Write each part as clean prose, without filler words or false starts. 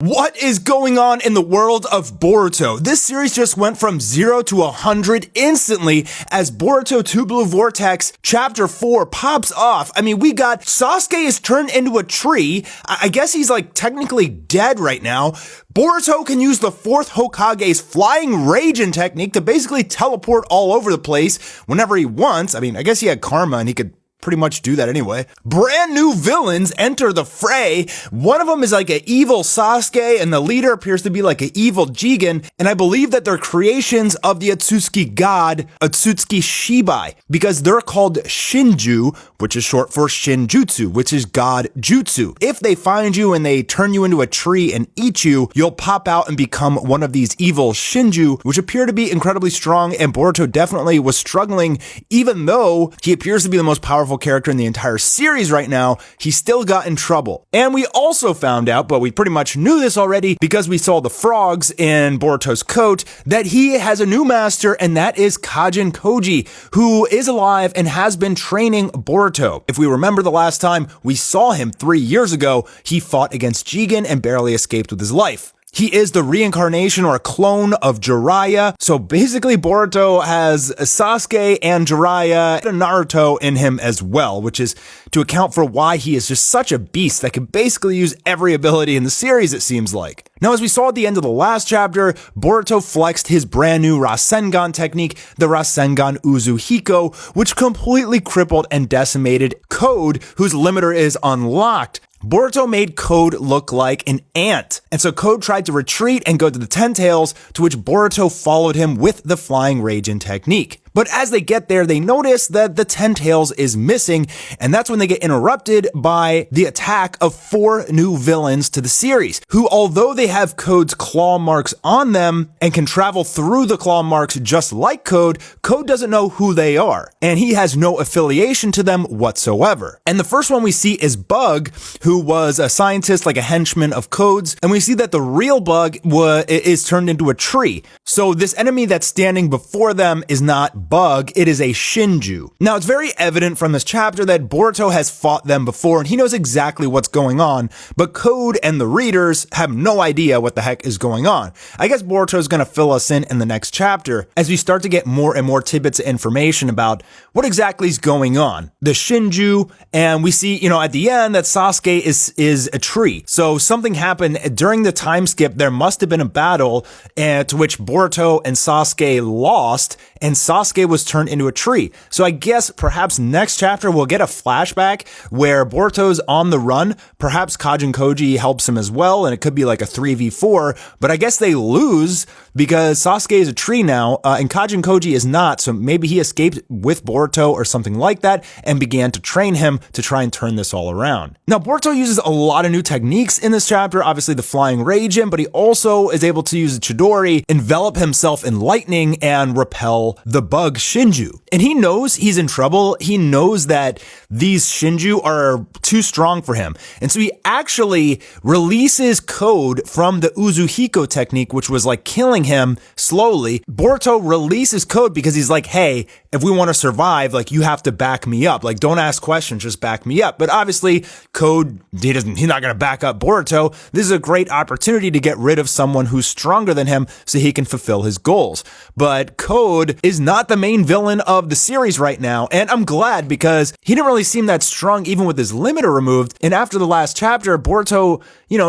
What is going on in the world of Boruto? This series just went from 0 to 100 instantly as Boruto 2 Blue Vortex Chapter 4 pops off. I mean, we got Sasuke is turned into a tree. I guess he's like technically dead right now. Boruto can use the 4th Hokage's flying Raijin technique to basically teleport all over the place whenever he wants. I mean, I guess he had karma and he could pretty much do that anyway. Brand new villains enter the fray. One of them is like an evil Sasuke, and the leader appears to be like an evil Jigen, and I believe that they're creations of the Otsutsuki god, Otsutsuki Shibai, because they're called Shinju, which is short for Shinjutsu, which is god jutsu. If they find you and they turn you into a tree and eat you, you'll pop out and become one of these evil Shinju, which appear to be incredibly strong, and Boruto definitely was struggling, even though he appears to be the most powerful character in the entire series right now, he still got in trouble. And we also found out, but we pretty much knew this already because we saw the frogs in Boruto's coat, that he has a new master, and that is Kajin Koji, who is alive and has been training Boruto. If we remember the last time we saw him 3 years ago, he fought against Jigen and barely escaped with his life. He is the reincarnation or a clone of Jiraiya. So basically Boruto has Sasuke and Jiraiya and Naruto in him as well, which is to account for why he is just such a beast that can basically use every ability in the series, it seems like. Now, as we saw at the end of the last chapter, Boruto flexed his brand new Rasengan technique, the Rasengan Uzuhiko, which completely crippled and decimated Code, whose limiter is unlocked. Boruto made Code look like an ant, and so Code tried to retreat and go to the Ten Tails, to which Boruto followed him with the Flying Raijin technique. But as they get there, they notice that the Ten Tails is missing, and that's when they get interrupted by the attack of 4 new villains to the series, who, although they have Code's claw marks on them and can travel through the claw marks just like Code, Code doesn't know who they are, and he has no affiliation to them whatsoever. And the first one we see is Bug, who was a scientist, like a henchman of Code's, and we see that the real Bug is turned into a tree. So this enemy that's standing before them is not Bug, it is a Shinju. Now, it's very evident from this chapter that Boruto has fought them before and he knows exactly what's going on, but Code and the readers have no idea what the heck is going on. I guess Boruto is going to fill us in the next chapter as we start to get more and more tidbits of information about what exactly is going on. The Shinju, and we see, at the end that Sasuke is a tree. So something happened during the time skip. There must have been a battle to which Boruto and Sasuke lost, and Sasuke was turned into a tree. So I guess perhaps next chapter we'll get a flashback where Boruto's on the run. Perhaps Kajin Koji helps him as well, and it could be like a 3v4, but I guess they lose because Sasuke is a tree now, and Kajin Koji is not, so maybe he escaped with Boruto or something like that and began to train him to try and turn this all around. Now, Boruto uses a lot of new techniques in this chapter, obviously the Flying Raijin, but he also is able to use the Chidori, envelop himself in lightning, and repel the Bug Shinju. And he knows he's in trouble. He knows that these Shinju are too strong for him. And so he actually releases Code from the Uzuhiko technique, which was like killing him slowly. Boruto releases Code because he's like, hey, if we want to survive, like, you have to back me up. Like, don't ask questions, just back me up. But obviously, Code, he's not going to back up Boruto. This is a great opportunity to get rid of someone who's stronger than him so he can fulfill his goals. But Code is not the main villain of the series right now, and I'm glad because he didn't really seem that strong even with his limiter removed. And after the last chapter, Boruto,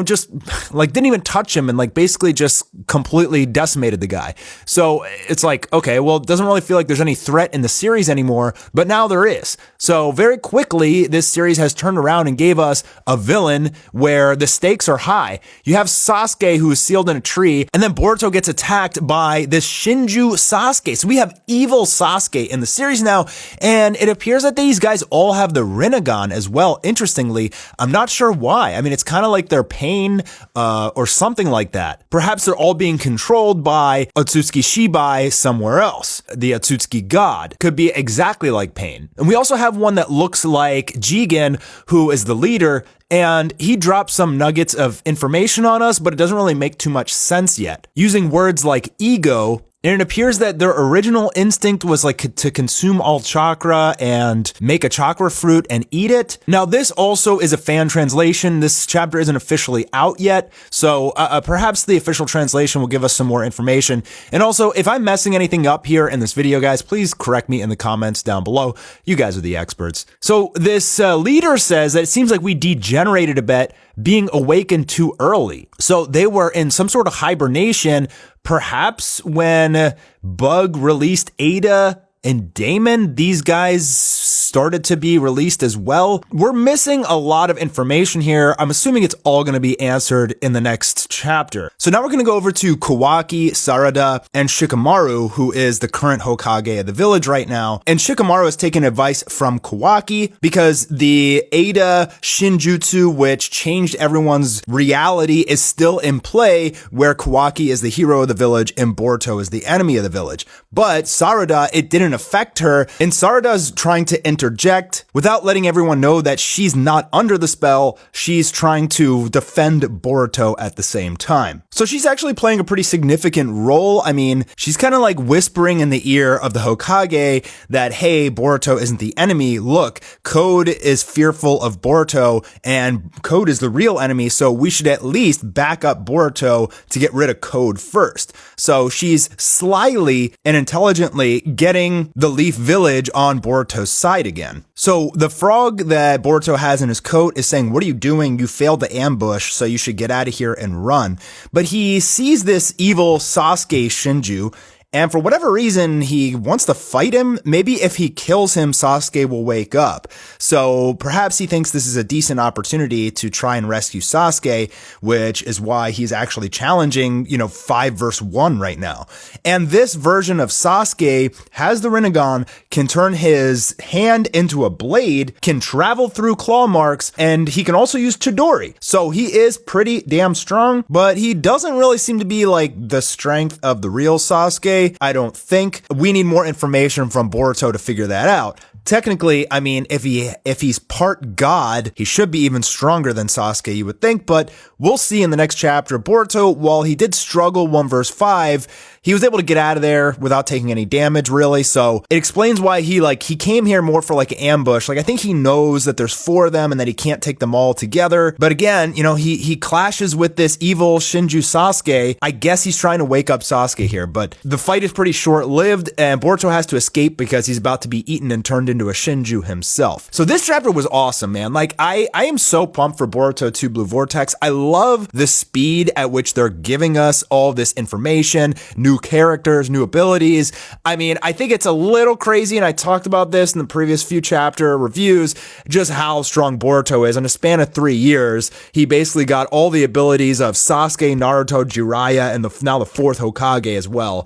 just like didn't even touch him and like basically just completely decimated the guy. So it's like, okay, well, it doesn't really feel like there's any threat in the series anymore, but now there is. So very quickly, this series has turned around and gave us a villain where the stakes are high. You have Sasuke, who is sealed in a tree, and then Boruto gets attacked by this Shinju Sasuke. So we have evil Sasuke in the series now, and it appears that these guys all have the Rinnegan as well. Interestingly, I'm not sure why. I mean, it's kind of like their pain or something like that. Perhaps they're all being controlled by Otsutsuki Shibai somewhere else. The Otsutsuki god could be exactly like pain. And we also have one that looks like Jigen, who is the leader, and he drops some nuggets of information on us, but it doesn't really make too much sense yet. Using words like ego And it appears that their original instinct was like to consume all chakra and make a chakra fruit and eat it. Now, this also is a fan translation. This chapter isn't officially out yet, so perhaps the official translation will give us some more information. And also, if I'm messing anything up here in this video, guys, please correct me in the comments down below. You guys are the experts. So this leader says that it seems like we degenerated a bit, being awakened too early. So they were in some sort of hibernation, perhaps when Bug released Ada and Damon, these guys started to be released as well. We're missing a lot of information here. I'm assuming it's all going to be answered in the next chapter. So now we're going to go over to Kawaki, Sarada, and Shikamaru, who is the current Hokage of the village right now. And Shikamaru has taken advice from Kawaki because the Ada Shinjutsu, which changed everyone's reality, is still in play, where Kawaki is the hero of the village and Boruto is the enemy of the village. But Sarada, it didn't affect her, and Sarada's trying to interject without letting everyone know that she's not under the spell. She's trying to defend Boruto at the same time. So she's actually playing a pretty significant role. I mean, she's kind of like whispering in the ear of the Hokage that, hey, Boruto isn't the enemy. Look, Code is fearful of Boruto, and Code is the real enemy, so we should at least back up Boruto to get rid of Code first. So she's slyly and intelligently getting the Leaf Village on Boruto's side again. So the frog that Boruto has in his coat is saying, what are you doing? You failed the ambush, so you should get out of here and run. But he sees this evil Sasuke Shinju, and for whatever reason, he wants to fight him. Maybe if he kills him, Sasuke will wake up. So perhaps he thinks this is a decent opportunity to try and rescue Sasuke, which is why he's actually challenging, 5 versus 1 right now. And this version of Sasuke has the Rinnegan, can turn his hand into a blade, can travel through claw marks, and he can also use Chidori. So he is pretty damn strong, but he doesn't really seem to be like the strength of the real Sasuke. I don't think. We need more information from Boruto to figure that out. Technically, I mean, if he's part god, he should be even stronger than Sasuke, you would think, but we'll see in the next chapter. Boruto, while he did struggle 1 versus 5, he was able to get out of there without taking any damage, really. So it explains why he came here more for like an ambush. Like, I think he knows that there's 4 of them and that he can't take them all together. But again, he clashes with this evil Shinju Sasuke. I guess he's trying to wake up Sasuke here, but the fight is pretty short-lived and Boruto has to escape because he's about to be eaten and turned into a Shinju himself. So this chapter was awesome, man. Like, I am so pumped for Boruto 2 Blue Vortex. I love the speed at which they're giving us all this information, new characters, new abilities. I mean, I think it's a little crazy, and I talked about this in the previous few chapter reviews, just how strong Boruto is. In a span of 3 years, he basically got all the abilities of Sasuke, Naruto, Jiraiya, and now the 4th Hokage as well.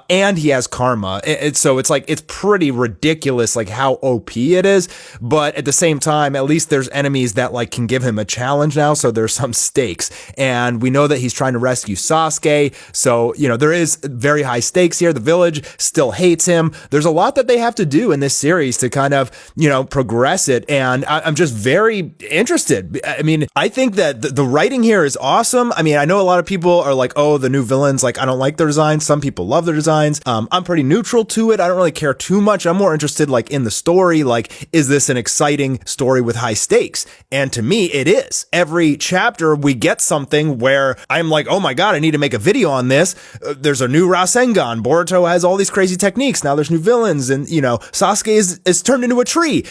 And he has karma. So it's pretty ridiculous, like how OP it is. But at the same time, at least there's enemies that can give him a challenge now. So there's some stakes, and we know that he's trying to rescue Sasuke. So, there is very high stakes here. The village still hates him. There's a lot that they have to do in this series to kind of, progress it. And I'm just very interested. I mean, I think that the writing here is awesome. I mean, I know a lot of people are like, oh, the new villains, I don't like their designs. Some people love their designs. I'm pretty neutral to it. I don't really care too much. I'm more interested in the story. Is this an exciting story with high stakes? And to me, it is. Every chapter we get something where I'm like, oh my God, I need to make a video on this. There's a new Rasengan. Boruto has all these crazy techniques. Now there's new villains, and Sasuke is turned into a tree.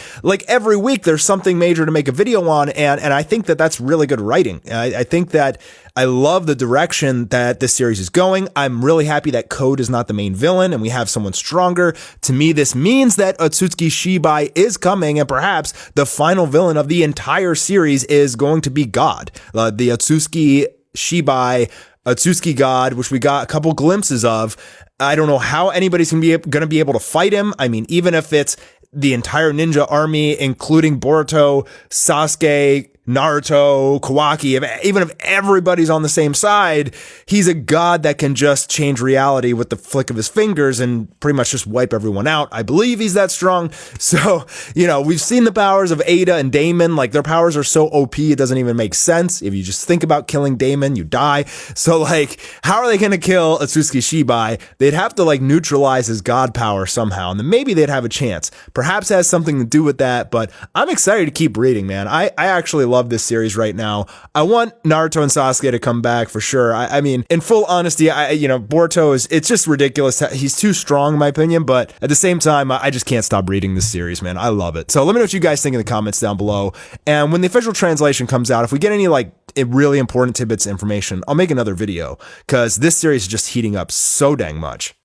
Every week there's something major to make a video on, and I think that that's really good writing. I think that I love the direction that this series is going. I'm really happy that Code is not the main villain and we have someone stronger. To me, this means that Otsutsuki Shibai is coming, and perhaps the final villain of the entire series is going to be God. The Otsutsuki Shibai, Otsutsuki God, which we got a couple glimpses of. I don't know how anybody's going to be able to fight him. I mean, even if it's the entire ninja army, including Boruto, Sasuke, Naruto, Kawaki, even if everybody's on the same side, he's a god that can just change reality with the flick of his fingers and pretty much just wipe everyone out. I believe he's that strong. So, we've seen the powers of Ada and Damon. Like, their powers are so OP, it doesn't even make sense. If you just think about killing Damon, you die. So, like, how are they going to kill Atsuki Shibai? They'd have to, like, neutralize his god power somehow, and then maybe they'd have a chance. Perhaps it has something to do with that, but I'm excited to keep reading, man. I actually love this series right now. I want Naruto and Sasuke to come back for sure. I mean, in full honesty, Boruto it's just ridiculous. He's too strong, in my opinion, but at the same time, I just can't stop reading this series, man. I love it. So let me know what you guys think in the comments down below. And when the official translation comes out, if we get any, like, really important tidbits of information, I'll make another video, because this series is just heating up so dang much.